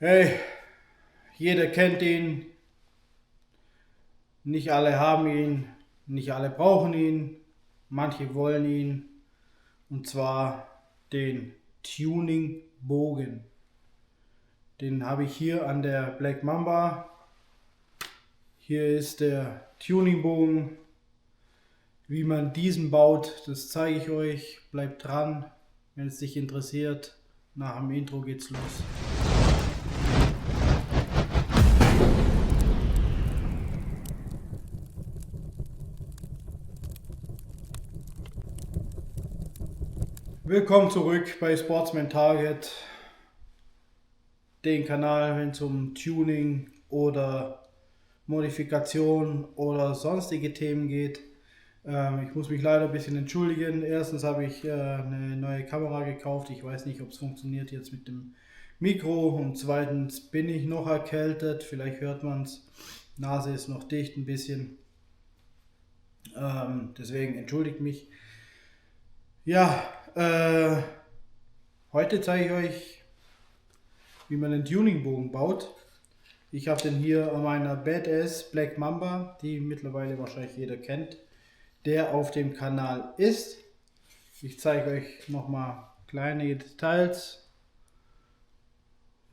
Hey, jeder kennt ihn, nicht alle haben ihn, nicht alle brauchen ihn, manche wollen ihn, und zwar den Tuning-Bogen. Den habe ich hier an der Black Mamba. Hier ist der Tuning-Bogen. Wie man diesen baut, das zeige ich euch. Bleibt dran, wenn es dich interessiert. Nach dem Intro geht's los. Willkommen zurück bei Sportsman Target, den Kanal, wenn es um Tuning oder Modifikation oder sonstige Themen geht. Ich muss mich leider ein bisschen entschuldigen. Erstens habe ich eine neue Kamera gekauft. Ich weiß nicht, ob es funktioniert jetzt mit dem Mikro. Und zweitens bin ich noch erkältet. Vielleicht hört man es. Nase ist noch dicht ein bisschen. Deswegen entschuldigt mich. Ja, heute zeige ich euch, wie man einen Tuningbogen baut. Ich habe den hier an meiner Badass Black Mamba, die mittlerweile wahrscheinlich jeder kennt, der auf dem Kanal ist. Ich zeige euch nochmal kleine Details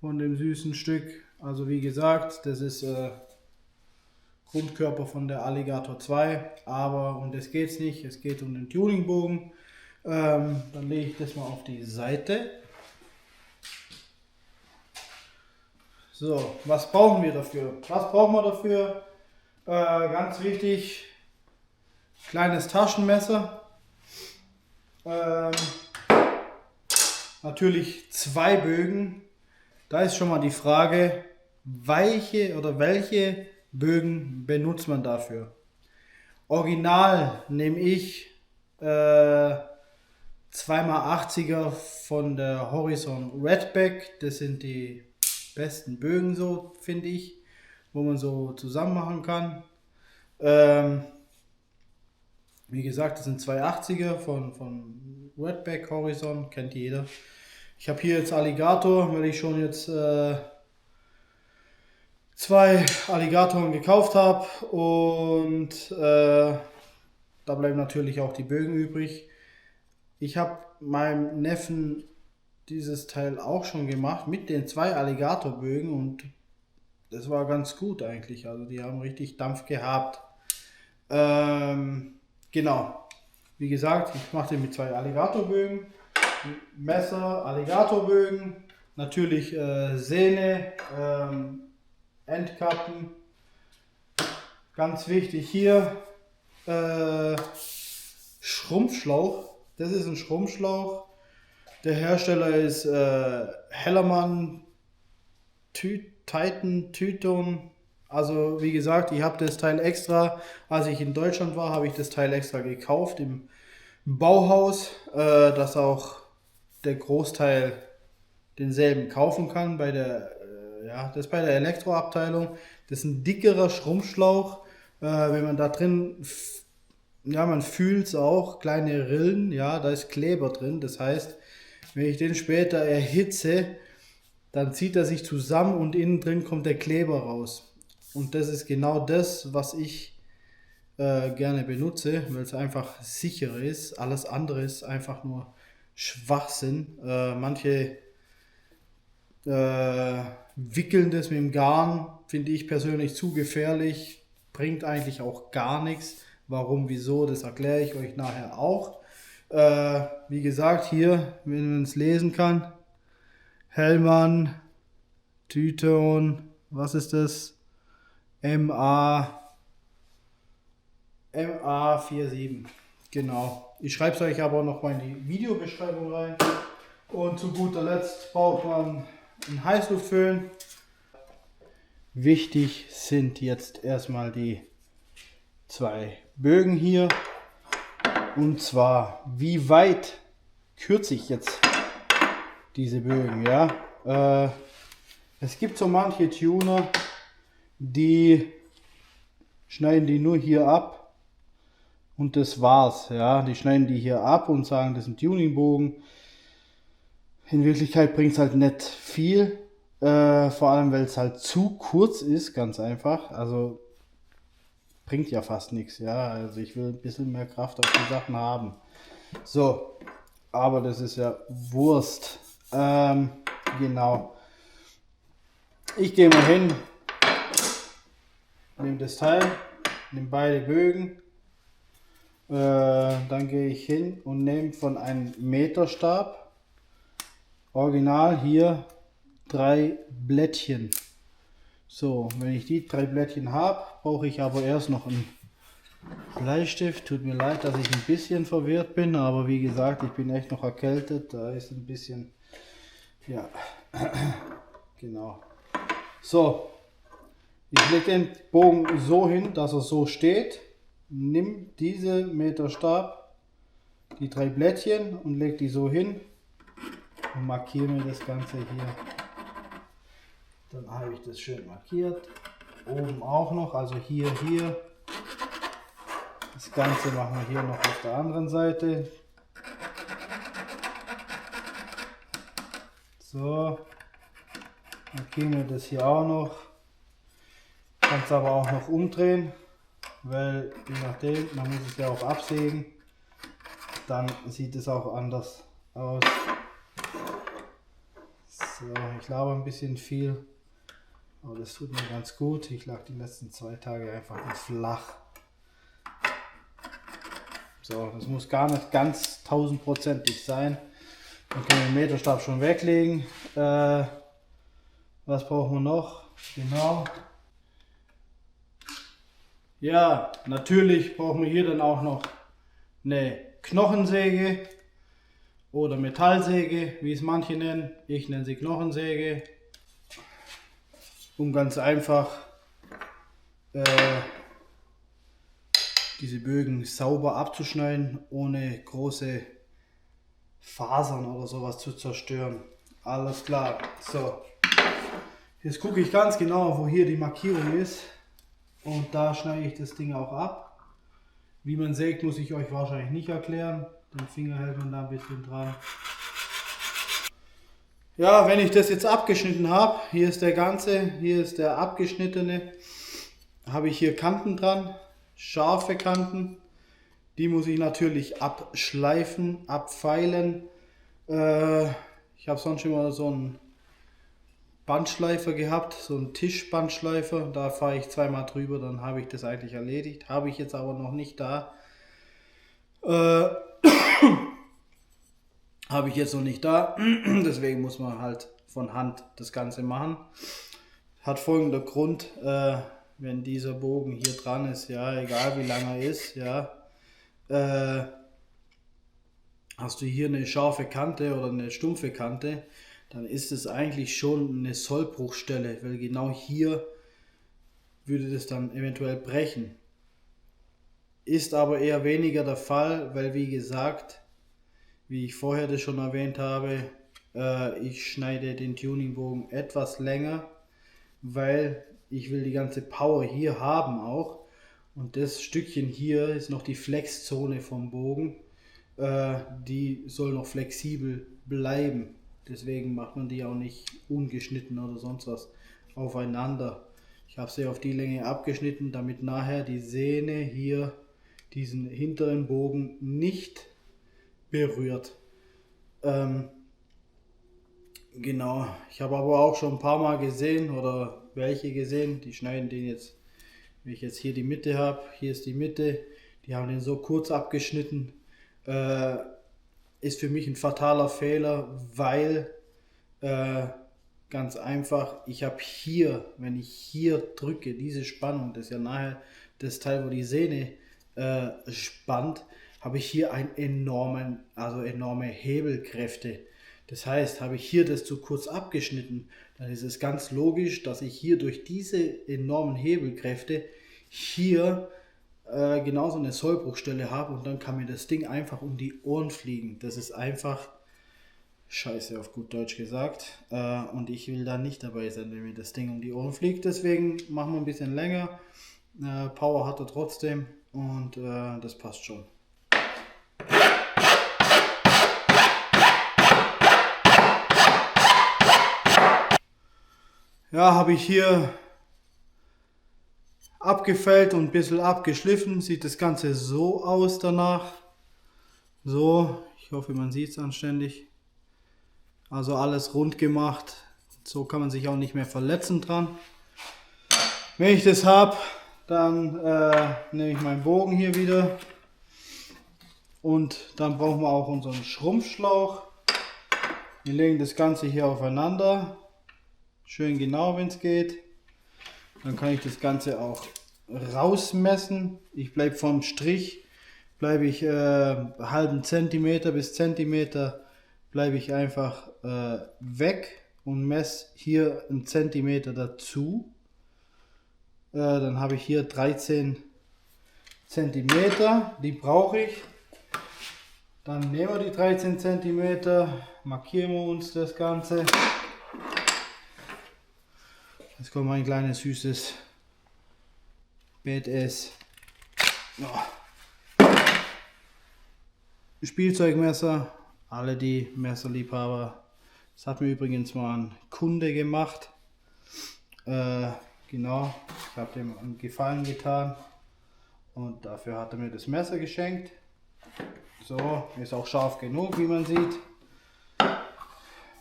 von dem süßen Stück. Also wie gesagt, das ist Grundkörper von der Alligator 2, aber um das geht es nicht, es geht um den Tuningbogen. Dann lege ich das mal auf die Seite. So, was brauchen wir dafür? Was brauchen wir dafür? Ganz wichtig, kleines Taschenmesser. Natürlich 2 Bögen. Da ist schon mal die Frage, welche Bögen benutzt man dafür? Original nehme ich 2x80er von der Horizon Redback. Das sind die besten Bögen, so finde ich, wo man so zusammen machen kann. Wie gesagt, das sind 280er von Redback Horizon, kennt jeder. Ich habe hier jetzt Alligator, weil ich schon jetzt 2 Alligatoren gekauft habe, und da bleiben natürlich auch die Bögen übrig. Ich habe meinem Neffen dieses Teil auch schon gemacht mit den 2 Alligatorbögen, und das war ganz gut eigentlich. Also die haben richtig Dampf gehabt. Genau. Wie gesagt, ich mache den mit 2 Alligatorbögen. Messer, Alligatorbögen, natürlich Sehne, Endkappen. Ganz wichtig hier Schrumpfschlauch. Das ist ein Schrumpfschlauch. Der Hersteller ist Hellermann Titan Tyton. Also wie gesagt, ich habe das Teil extra, als ich in Deutschland war, habe ich das Teil extra gekauft im Bauhaus, dass auch der Großteil denselben kaufen kann bei der, das ist bei der Elektroabteilung. Das ist ein dickerer Schrumpfschlauch. Wenn man da drin, man fühlt es auch, kleine Rillen, da ist Kleber drin. Das heißt, wenn ich den später erhitze, dann zieht er sich zusammen und innen drin kommt der Kleber raus. Und das ist genau das, was ich gerne benutze, weil es einfach sicherer ist. Alles andere ist einfach nur Schwachsinn. Manche wickeln das mit dem Garn, finde ich persönlich zu gefährlich, bringt eigentlich auch gar nichts. Warum, wieso, das erkläre ich euch nachher auch. Wie gesagt, hier, wenn man es lesen kann, Hellmann, Tyton, was ist das? MA47. Genau. Ich schreibe es euch aber noch mal in die Videobeschreibung rein. Und zu guter Letzt braucht man einen Heißluftföhn. Wichtig sind jetzt erstmal die 2 Bögen hier. Und zwar, wie weit kürze ich jetzt diese Bögen, es gibt so manche Tuner, die schneiden die nur hier ab und das war's, die schneiden die hier ab und sagen, das ist ein Tuningbogen. In Wirklichkeit bringt es halt nicht viel, Vor allem, weil es halt zu kurz ist, ganz einfach. Also bringt ja fast nichts, ja. Also ich will ein bisschen mehr Kraft auf die Sachen haben. So, aber das ist ja Wurst. Genau. Ich gehe mal hin, nehme das Teil, nehme beide Bögen. Dann gehe ich hin und nehme von einem Meterstab, original hier, 3 Blättchen. So, wenn ich die 3 Blättchen habe, brauche ich aber erst noch einen Bleistift. Tut mir leid, dass ich ein bisschen verwirrt bin, aber wie gesagt, ich bin echt noch erkältet. Da ist ein bisschen, ja, genau. So, ich lege den Bogen so hin, dass er so steht. Nimm diese Meterstab, die 3 Blättchen und leg die so hin und markiere mir das Ganze hier. Dann habe ich das schön markiert. Oben auch noch, also hier. Das Ganze machen wir hier noch auf der anderen Seite. So, markieren wir das hier auch noch. Kannst aber auch noch umdrehen, weil je nachdem, man muss es ja auch absägen. Dann sieht es auch anders aus. So, ich laber ein bisschen viel, aber das tut mir ganz gut. Ich lag die letzten 2 Tage einfach flach. So, das muss gar nicht ganz 1000%ig sein. Dann können wir den Meterstab schon weglegen. Was brauchen wir noch? Genau. Ja, natürlich brauchen wir hier dann auch noch eine Knochensäge oder Metallsäge, wie es manche nennen. Ich nenne sie Knochensäge, um ganz einfach diese Bögen sauber abzuschneiden, ohne große Fasern oder sowas zu zerstören. Alles klar. So, jetzt gucke ich ganz genau, wo hier die Markierung ist, und da schneide ich das Ding auch ab. Wie man sägt, muss ich euch wahrscheinlich nicht erklären. Den Finger hält man da ein bisschen dran. Ja, wenn ich das jetzt abgeschnitten habe, hier ist der ganze, hier ist der abgeschnittene, habe ich hier Kanten dran, scharfe Kanten. Die muss ich natürlich abschleifen, abfeilen. Ich habe sonst immer so einen Bandschleifer gehabt, so einen Tischbandschleifer. Da fahre ich zweimal drüber, dann habe ich das eigentlich erledigt. Habe ich jetzt aber noch nicht da. Habe ich jetzt noch nicht da. Deswegen muss man halt von Hand das Ganze machen. Hat folgender Grund, wenn dieser Bogen hier dran ist, ja, egal wie lang er ist, ja, hast du hier eine scharfe Kante oder eine stumpfe Kante, dann ist es eigentlich schon eine Sollbruchstelle, weil genau hier würde das dann eventuell brechen. Ist aber eher weniger der Fall, weil wie gesagt, wie ich vorher das schon erwähnt habe, ich schneide den Tuningbogen etwas länger, weil ich will die ganze Power hier haben auch. Und das Stückchen hier ist noch die Flexzone vom Bogen. Die soll noch flexibel bleiben. Deswegen macht man die auch nicht ungeschnitten oder sonst was aufeinander. Ich habe sie auf die Länge abgeschnitten, damit nachher die Sehne hier diesen hinteren Bogen nicht berührt. Genau, ich habe aber auch schon ein paar Mal gesehen oder welche gesehen, die schneiden den jetzt, wenn ich jetzt hier die Mitte habe, hier ist die Mitte, die haben den so kurz abgeschnitten. Ist für mich ein fataler Fehler, weil ganz einfach, ich habe hier, wenn ich hier drücke, diese Spannung, das ist ja nachher das Teil, wo die Sehne spannt, habe ich hier enorme Hebelkräfte. Das heißt, habe ich hier das zu kurz abgeschnitten, dann ist es ganz logisch, dass ich hier durch diese enormen Hebelkräfte hier genauso eine Sollbruchstelle habe, und dann kann mir das Ding einfach um die Ohren fliegen. Das ist einfach scheiße, auf gut Deutsch gesagt. Und ich will da nicht dabei sein, wenn mir das Ding um die Ohren fliegt. Deswegen machen wir ein bisschen länger. Power hat er trotzdem, und das passt schon. Ja, habe ich hier abgefällt und ein bisschen abgeschliffen. Sieht das Ganze so aus danach. So, ich hoffe, man sieht es anständig. Also alles rund gemacht. So kann man sich auch nicht mehr verletzen dran. Wenn ich das habe, dann nehme ich meinen Bogen hier wieder. Und dann brauchen wir auch unseren Schrumpfschlauch. Wir legen das Ganze hier aufeinander. Schön genau, wenn es geht. Dann kann ich das Ganze auch rausmessen. Ich bleibe vom Strich, bleibe ich halben Zentimeter bis Zentimeter, bleibe ich einfach weg und messe hier einen Zentimeter dazu. Dann habe ich hier 13 Zentimeter, die brauche ich. Dann nehmen wir die 13 Zentimeter, markieren wir uns das Ganze. Jetzt kommt mein kleines süßes Badass Spielzeugmesser. Alle die Messerliebhaber. Das hat mir übrigens mal ein Kunde gemacht. Genau, ich habe dem einen Gefallen getan und dafür hat er mir das Messer geschenkt. So, ist auch scharf genug, wie man sieht.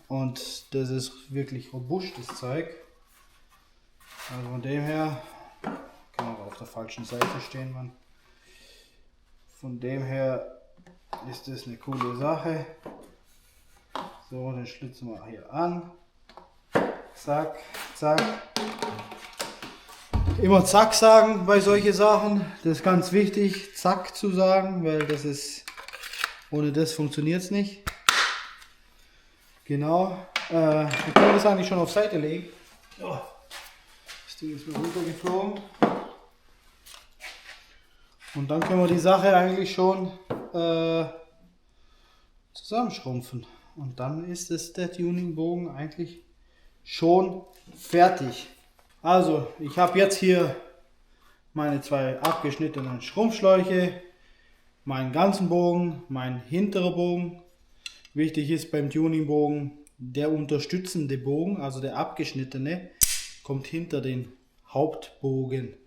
Und das ist wirklich robust, das Zeug. Also von dem her, kann man auf der falschen Seite stehen, Mann. Von dem her ist das eine coole Sache. So, dann schlitzen wir hier an. Zack, zack. Immer zack sagen bei solchen Sachen. Das ist ganz wichtig, zack zu sagen, weil das ist, ohne das funktioniert es nicht. Genau. Wir können das eigentlich schon auf Seite legen. Oh, das Ding ist mir runtergeflogen. Und dann können wir die Sache eigentlich schon zusammenschrumpfen. Und dann ist es der Tuningbogen eigentlich schon fertig. Also, ich habe jetzt hier meine zwei abgeschnittenen Schrumpfschläuche, meinen ganzen Bogen, meinen hinteren Bogen. Wichtig ist beim Tuningbogen, der unterstützende Bogen, also der abgeschnittene, kommt hinter den Hauptbogen.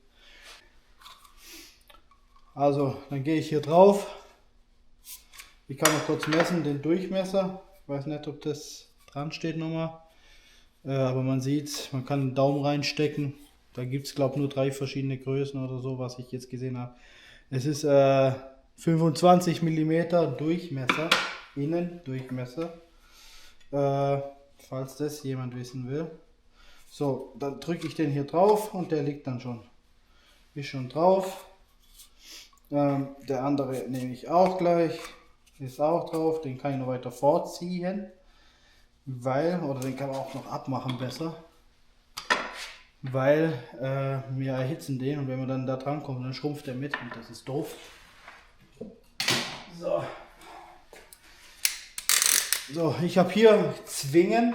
Also, dann gehe ich hier drauf. Ich kann noch kurz messen, den Durchmesser. Ich weiß nicht, ob das dran steht nochmal. Aber man sieht, man kann den Daumen reinstecken. Da gibt es, glaube ich, nur 3 verschiedene Größen oder so, was ich jetzt gesehen habe. Es ist 25 mm Durchmesser, Innendurchmesser. Falls das jemand wissen will. So, dann drücke ich den hier drauf und der liegt dann schon. Ist schon drauf. Der andere nehme ich auch gleich. Ist auch drauf. Den kann ich noch weiter vorziehen. Oder den kann man auch noch abmachen besser. Weil wir erhitzen den und wenn man dann da dran kommt, dann schrumpft er mit und das ist doof. So, ich habe hier Zwingen.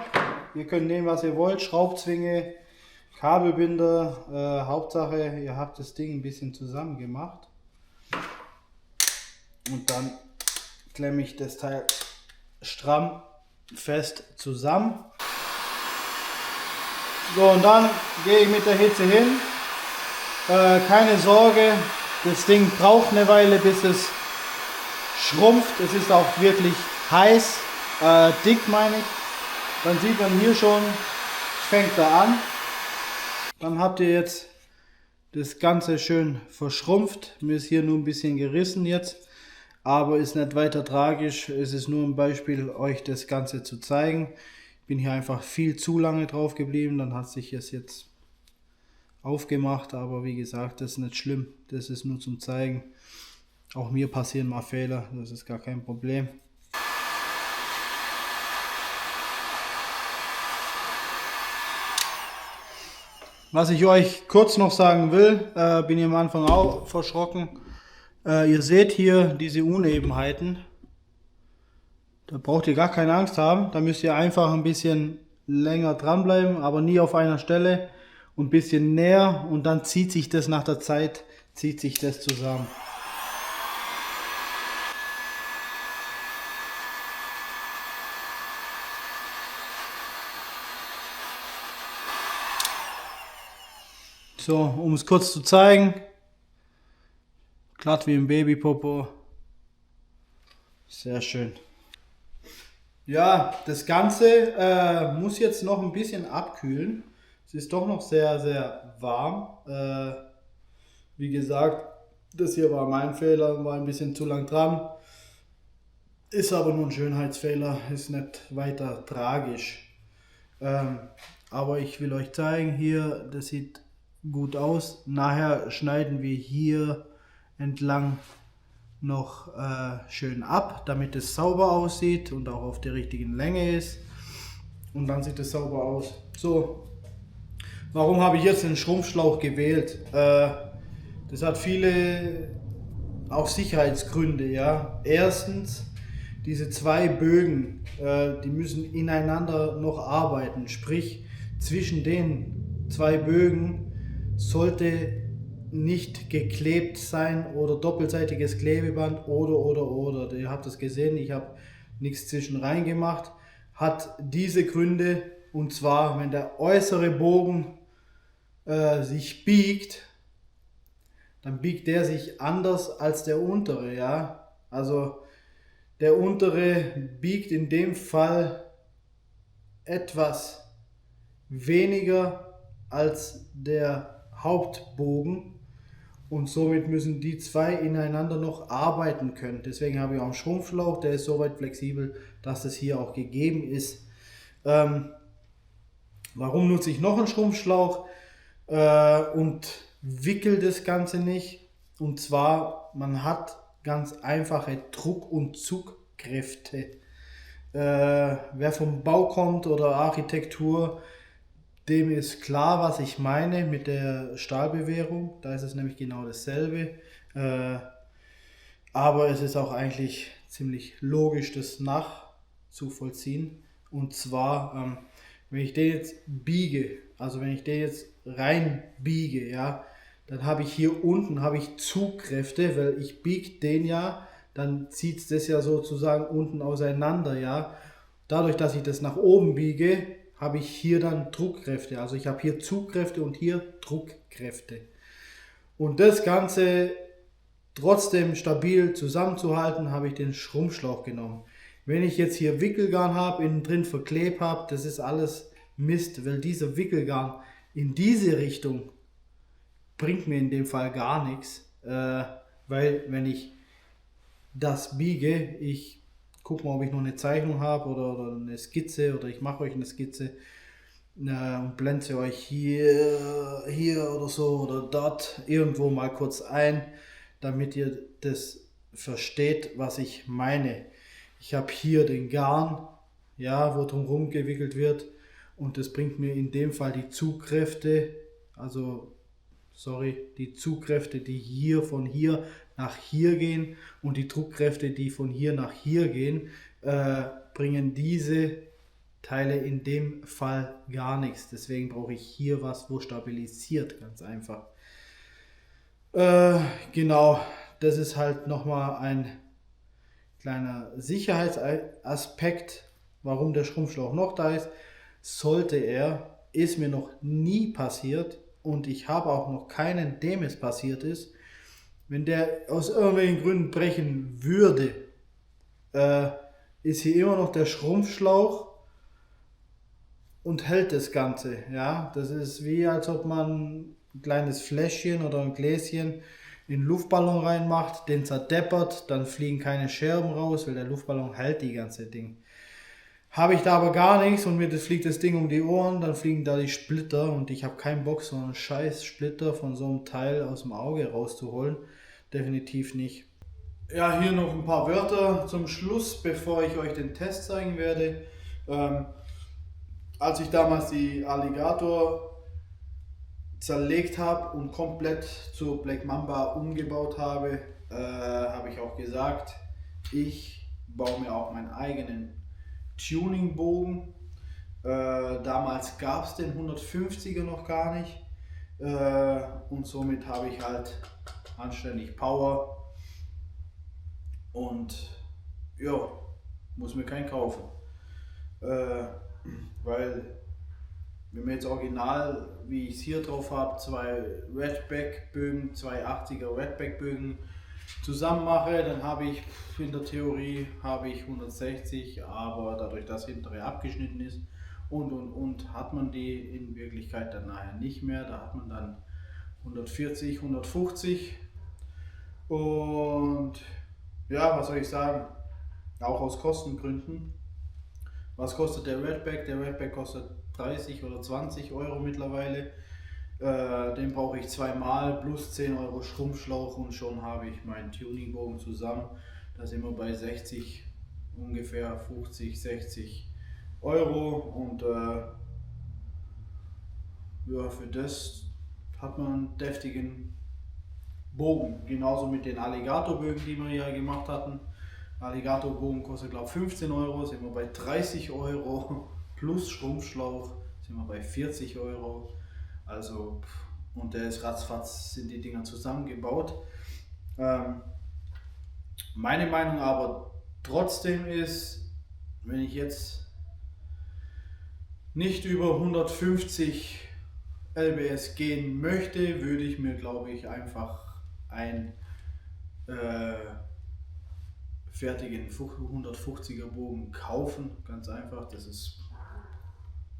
Ihr könnt nehmen, was ihr wollt. Schraubzwinge, Kabelbinder. Hauptsache, ihr habt das Ding ein bisschen zusammen gemacht. Und dann klemme ich das Teil stramm fest zusammen. So, und dann gehe ich mit der Hitze hin. Keine Sorge, das Ding braucht eine Weile, bis es schrumpft. Es ist auch wirklich heiß, dick meine ich. Dann sieht man hier schon, fängt er an. Dann habt ihr jetzt das Ganze schön verschrumpft. Mir ist hier nur ein bisschen gerissen jetzt. Aber ist nicht weiter tragisch. Es ist nur ein Beispiel, euch das Ganze zu zeigen. Ich bin hier einfach viel zu lange drauf geblieben. Dann hat sich es jetzt aufgemacht. Aber wie gesagt, das ist nicht schlimm. Das ist nur zum Zeigen. Auch mir passieren mal Fehler. Das ist gar kein Problem. Was ich euch kurz noch sagen will, bin ich am Anfang auch verschrocken. Ihr seht hier diese Unebenheiten. Da braucht ihr gar keine Angst haben. Da müsst ihr einfach ein bisschen länger dranbleiben, aber nie auf einer Stelle und ein bisschen näher und dann zieht sich das nach der Zeit, zieht sich das zusammen. So, um es kurz zu zeigen, glatt wie ein Babypopo. Sehr schön. Ja, das Ganze muss jetzt noch ein bisschen abkühlen. Es ist doch noch sehr, sehr warm. Wie gesagt, das hier war mein Fehler, war ein bisschen zu lang dran. Ist aber nur ein Schönheitsfehler, ist nicht weiter tragisch. Aber ich will euch zeigen, hier, das sieht gut aus. Nachher schneiden wir hier entlang noch schön ab, damit es sauber aussieht und auch auf der richtigen Länge ist. Und dann sieht es sauber aus. So, warum habe ich jetzt den Schrumpfschlauch gewählt? Das hat viele auch Sicherheitsgründe. Ja. Erstens, diese zwei Bögen, die müssen ineinander noch arbeiten. Sprich, zwischen den zwei Bögen sollte nicht geklebt sein oder doppelseitiges Klebeband oder. Ihr habt es gesehen, ich habe nichts zwischen rein gemacht. Hat diese Gründe, und zwar, wenn der äußere Bogen sich biegt, dann biegt der sich anders als der untere, ja. Also der untere biegt in dem Fall etwas weniger als der Hauptbogen und somit müssen die zwei ineinander noch arbeiten können. Deswegen habe ich auch einen Schrumpfschlauch, der ist soweit flexibel, dass es hier auch gegeben ist. Warum nutze ich noch einen Schrumpfschlauch und wickel das Ganze nicht? Und zwar, man hat ganz einfache Druck- und Zugkräfte. Wer vom Bau kommt oder Architektur, dem ist klar, was ich meine mit der Stahlbewehrung. Da ist es nämlich genau dasselbe. Aber es ist auch eigentlich ziemlich logisch, das nachzuvollziehen. Und zwar, wenn ich den jetzt biege, also wenn ich den jetzt rein biege, ja, dann habe ich hier unten habe ich Zugkräfte, weil ich biege den ja, dann zieht es das ja sozusagen unten auseinander, ja. Dadurch, dass ich das nach oben biege, habe ich hier dann Druckkräfte. Also ich habe hier Zugkräfte und hier Druckkräfte. Und das Ganze trotzdem stabil zusammenzuhalten, habe ich den Schrumpfschlauch genommen. Wenn ich jetzt hier Wickelgarn habe, innen drin verklebt habe, das ist alles Mist, weil dieser Wickelgarn in diese Richtung bringt mir in dem Fall gar nichts, weil wenn ich das biege, ich gucke mal, ob ich noch eine Zeichnung habe oder eine Skizze oder ich mache euch eine Skizze und blende sie euch hier oder so oder dort irgendwo mal kurz ein, damit ihr das versteht, was ich meine. Ich habe hier den Garn, ja, wo drumherum gewickelt wird und das bringt mir in dem Fall die Zugkräfte, die Zugkräfte, die hier von hier nach hier gehen und die Druckkräfte, die von hier nach hier gehen, bringen diese Teile in dem Fall gar nichts. Deswegen brauche ich hier was, wo stabilisiert, ganz einfach. Genau, das ist halt nochmal ein kleiner Sicherheitsaspekt, warum der Schrumpfschlauch noch da ist. Ist mir noch nie passiert und ich habe auch noch keinen, dem es passiert ist. Wenn der aus irgendwelchen Gründen brechen würde, ist hier immer noch der Schrumpfschlauch und hält das Ganze. Ja, das ist wie als ob man ein kleines Fläschchen oder ein Gläschen in den Luftballon reinmacht, den zerdeppert, dann fliegen keine Scherben raus, weil der Luftballon hält die ganze Ding. Habe ich da aber gar nichts und mir fliegt das Ding um die Ohren, dann fliegen da die Splitter und ich habe keinen Bock, so einen scheiß Splitter von so einem Teil aus dem Auge rauszuholen. Definitiv nicht. Ja, hier noch ein paar Wörter zum Schluss, bevor ich euch den Test zeigen werde. Als ich damals die Alligator zerlegt habe und komplett zur Black Mamba umgebaut habe, habe ich auch gesagt, ich baue mir auch meinen eigenen Tuningbogen. Damals gab es den 150er noch gar nicht und somit habe ich halt anständig Power und ja, muss mir keinen kaufen, weil wenn wir jetzt original, wie ich es hier drauf habe, zwei Redback-Bögen, zwei 80er Redback-Bögen zusammen mache, dann habe ich in der Theorie habe ich 160, aber dadurch, dass hintere abgeschnitten ist und hat man die in Wirklichkeit dann nachher nicht mehr. Da hat man dann 140, 150 und ja, was soll ich sagen, auch aus Kostengründen. Was kostet der Redback? Der Redback kostet 30 oder 20 Euro mittlerweile. Den brauche ich zweimal plus 10 Euro Schrumpfschlauch und schon habe ich meinen Tuningbogen zusammen. Da sind wir bei 60, ungefähr 50, 60 Euro und ja, für das hat man einen deftigen Bogen. Genauso mit den Alligatorbögen, die wir hier gemacht hatten. Alligatorbogen kostet glaube ich 15 Euro, sind wir bei 30 Euro plus Schrumpfschlauch sind wir bei 40 Euro. Also, und der ist ratzfatz, sind die Dinger zusammengebaut. Meine Meinung aber trotzdem ist, wenn ich jetzt nicht über 150 LBS gehen möchte, würde ich mir glaube ich einfach ein fertigen 150er Bogen kaufen, ganz einfach. Das ist,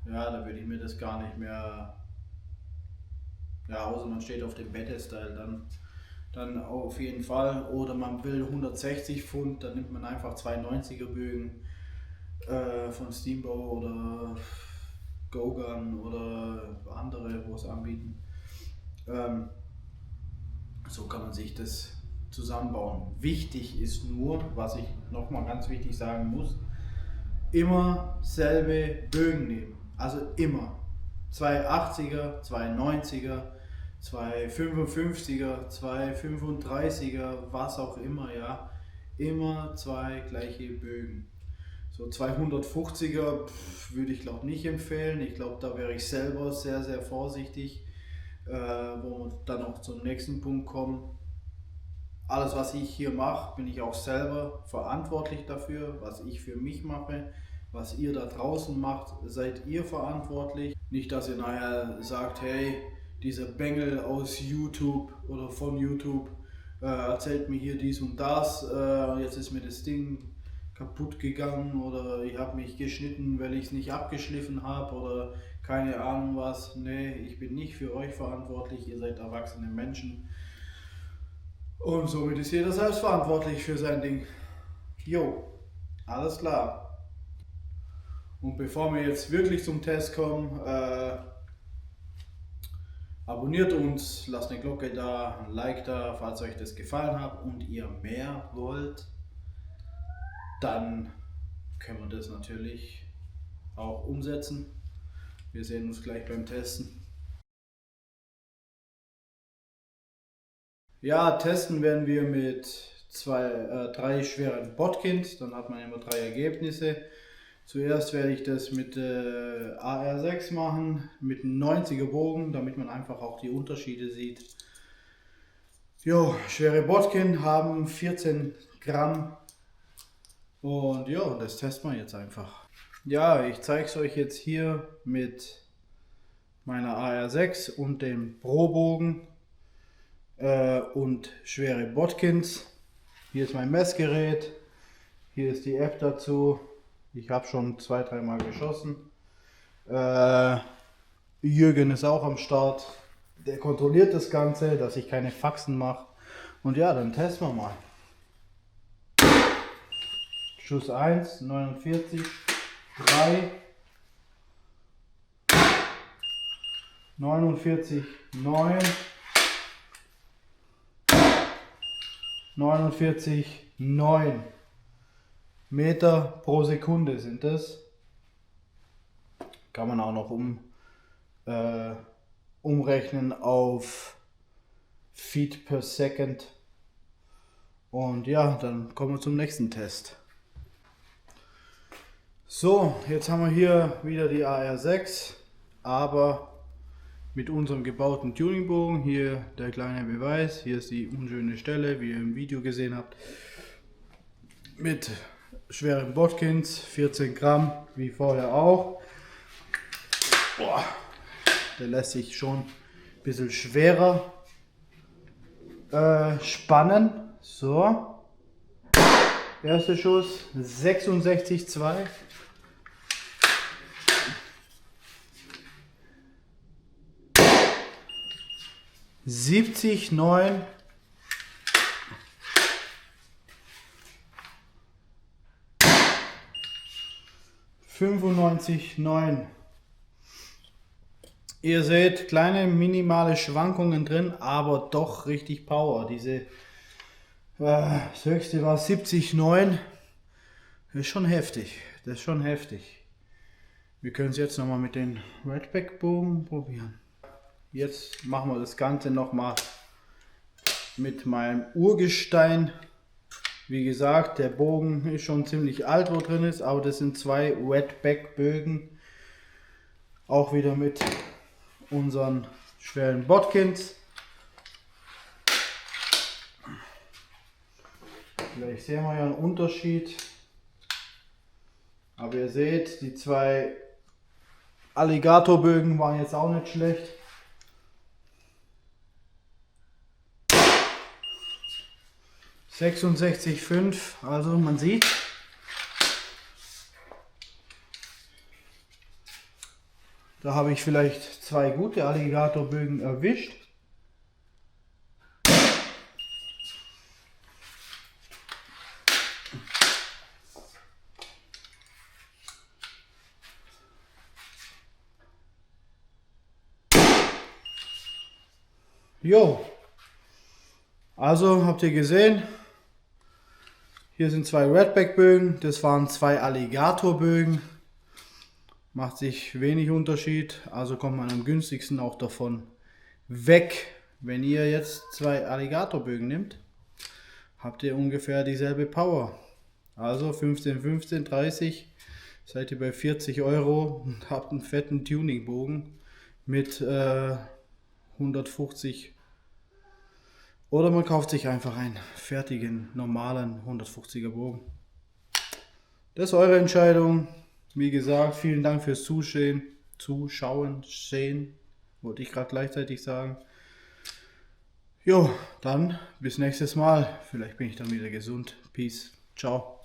ja, da würde ich mir das gar nicht mehr, ja, außer man steht auf dem Bette-Style, dann auf jeden Fall. Oder man will 160 Pfund, dann nimmt man einfach zwei 90er Bögen von Steamboat oder Gogun oder andere, wo es anbieten. So kann man sich das zusammenbauen. Wichtig ist nur, was ich nochmal ganz wichtig sagen muss, immer selbe Bögen nehmen. Also immer. 280er, 290er, 255er, 235er, was auch immer, ja. Immer zwei gleiche Bögen. So 250er würde ich glaube nicht empfehlen. Ich glaube, da wäre ich selber sehr, sehr vorsichtig, wo wir dann auch zum nächsten Punkt kommen. Alles, was ich hier mache, bin ich auch selber verantwortlich dafür, was ich für mich mache. Was ihr da draußen macht, seid ihr verantwortlich. Nicht, dass ihr nachher sagt, hey, dieser Bengel aus YouTube oder von YouTube erzählt mir hier dies und das, jetzt ist mir das Ding kaputt gegangen oder ich habe mich geschnitten, weil ich es nicht abgeschliffen habe oder keine Ahnung was. Nee, ich bin nicht für euch verantwortlich, ihr seid erwachsene Menschen. Und somit ist jeder selbst verantwortlich für sein Ding. Jo, alles klar. Und bevor wir jetzt wirklich zum Test kommen, abonniert uns, lasst eine Glocke da, ein Like da, falls euch das gefallen hat und ihr mehr wollt, dann können wir das natürlich auch umsetzen. Wir sehen uns gleich beim Testen. Ja, testen werden wir mit 3 schweren Botkins, dann hat man immer 3 Ergebnisse. Zuerst werde ich das mit AR6 machen, mit einem 90er Bogen, damit man einfach auch die Unterschiede sieht. Jo, schwere Botkin haben 14 Gramm und ja, das testen wir jetzt einfach. Ja, ich zeige es euch jetzt hier mit meiner AR6 und dem Pro-Bogen und schwere Botkins. Hier ist mein Messgerät, hier ist die App dazu. Ich habe schon 2-3 Mal geschossen. Jürgen ist auch am Start. Der kontrolliert das Ganze, dass ich keine Faxen mache. Und ja, dann testen wir mal. Schuss 1, 49, 3, 49, 9, 49, 9 Meter pro Sekunde sind das. Kann man auch noch umrechnen auf Feet per Second. Und ja, dann kommen wir zum nächsten Test. So, jetzt haben wir hier wieder die AR6, aber mit unserem gebauten Tuningbogen. Hier der kleine Beweis, hier ist die unschöne Stelle, wie ihr im Video gesehen habt. Mit schweren Botkins, 14 Gramm, wie vorher auch. Boah, Der lässt sich schon ein bisschen schwerer spannen. So. Erster Schuss 66,2. 70,9. 95,9. Ihr seht kleine minimale Schwankungen drin, aber doch richtig Power. Das höchste war 70,9. Das ist schon heftig. Das ist schon heftig. Wir können es jetzt nochmal mit den Redback Bogen probieren. Jetzt machen wir das Ganze nochmal mit meinem Urgestein. Wie gesagt, der Bogen ist schon ziemlich alt, wo drin ist, aber das sind zwei Redback Bögen. Auch wieder mit unseren schweren Bodkins. Vielleicht sehen wir ja einen Unterschied. Aber ihr seht, die zwei Alligatorbögen waren jetzt auch nicht schlecht. (66,5), also man sieht, da habe ich vielleicht zwei gute Alligatorbögen erwischt. Jo, also habt ihr gesehen, hier sind zwei Redback Bögen, das waren zwei Alligatorbögen, macht sich wenig Unterschied, also kommt man am günstigsten auch davon weg. Wenn ihr jetzt zwei Alligatorbögen nehmt, habt ihr ungefähr dieselbe Power. Also 15, 15, 30, seid ihr bei 40 Euro und habt einen fetten Tuningbogen mit 150. Oder man kauft sich einfach einen fertigen, normalen 150er Bogen. Das ist eure Entscheidung. Wie gesagt, vielen Dank fürs Zuschauen, wollte ich gerade gleichzeitig sagen. Jo, dann bis nächstes Mal. Vielleicht bin ich dann wieder gesund. Peace. Ciao.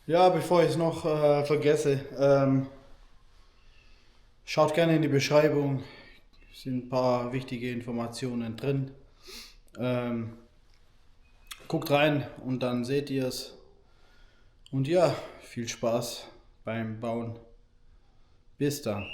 Ja, bevor ich es noch vergesse, schaut gerne in die Beschreibung. Es sind ein paar wichtige Informationen drin. Guckt rein und dann seht ihr es. Und ja, viel Spaß beim Bauen. Bis dann.